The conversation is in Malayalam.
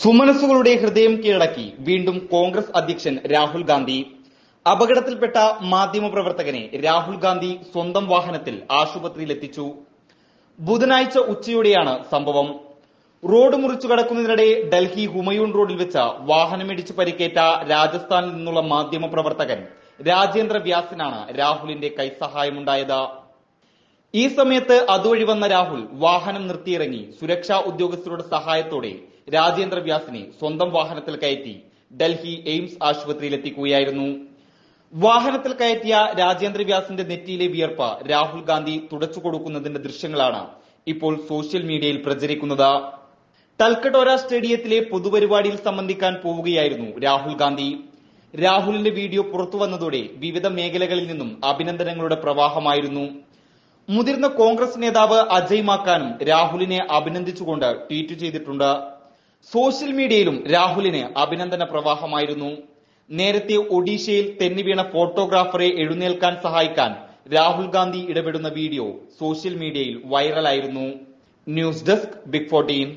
സുമനസ്സുകളുടെ ഹൃദയം കീഴടക്കി വീണ്ടും കോൺഗ്രസ് അധ്യക്ഷൻ രാഹുൽ ഗാന്ധി. അപകടത്തിൽപ്പെട്ട മാധ്യമപ്രവർത്തകനെ രാഹുൽ ഗാന്ധി സ്വന്തം വാഹനത്തിൽ ആശുപത്രിയിലെത്തിച്ചു. ബുധനാഴ്ച ഉച്ചയോടെയാണ് സംഭവം. റോഡ് മുറിച്ചു കടക്കുന്നതിനിടെ ഡൽഹി ഹുമയൂൺ റോഡിൽ വെച്ച് വാഹനമിടിച്ച് പരിക്കേറ്റ രാജസ്ഥാനിൽ നിന്നുള്ള മാധ്യമപ്രവർത്തകൻ രാജേന്ദ്ര വ്യാസിനാണ് രാഹുലിന്റെ കൈസഹായമുണ്ടായത്. ഈ സമയത്ത് അതുവഴി വന്ന രാഹുൽ വാഹനം നിർത്തിയിറങ്ങി സുരക്ഷാ ഉദ്യോഗസ്ഥരുടെ സഹായത്തോടെ രാജേന്ദ്ര വ്യാസിനെ സ്വന്തം വാഹനത്തിൽ കയറ്റി ഡൽഹി എയിംസ് ആശുപത്രിയിലെത്തിക്കുകയായിരുന്നു. വാഹനത്തിൽ കയറ്റിയ രാജേന്ദ്ര വ്യാസിന്റെ നെറ്റിയിലെ വിയർപ്പ് രാഹുൽ ഗാന്ധി തുടച്ചു കൊടുക്കുന്നതിന്റെ ദൃശ്യങ്ങളാണ് ഇപ്പോൾ സോഷ്യൽ മീഡിയയിൽ പ്രചരിക്കുന്നത്. തൽക്കട്ടോര സ്റ്റേഡിയത്തിലെ പൊതുപരിപാടിയിൽ സംബന്ധിക്കാൻ പോവുകയായിരുന്നു രാഹുൽ ഗാന്ധി. രാഹുലിന്റെ വീഡിയോ പുറത്തു വന്നതോടെ വിവിധ മേഖലകളിൽ നിന്നും അഭിനന്ദനങ്ങളുടെ പ്രവാഹമായിരുന്നു. മുതിർന്ന കോൺഗ്രസ് നേതാവ് അജയ് മാക്കാനും രാഹുലിനെ അഭിനന്ദിച്ചുകൊണ്ട് ട്വീറ്റ് ചെയ്തിട്ടുണ്ട്. സോഷ്യൽ മീഡിയയിലും രാഹുലിന് അഭിനന്ദന പ്രവാഹമായിരുന്നു. നേരത്തെ ഒഡീഷയിൽ തെന്നിവീണ ഫോട്ടോഗ്രാഫറെ എഴുന്നേൽക്കാൻ സഹായിക്കാൻ രാഹുൽ ഗാന്ധി ഇടപെടുന്ന വീഡിയോ സോഷ്യൽ മീഡിയയിൽ വൈറലായിരുന്നു. News desk big 14.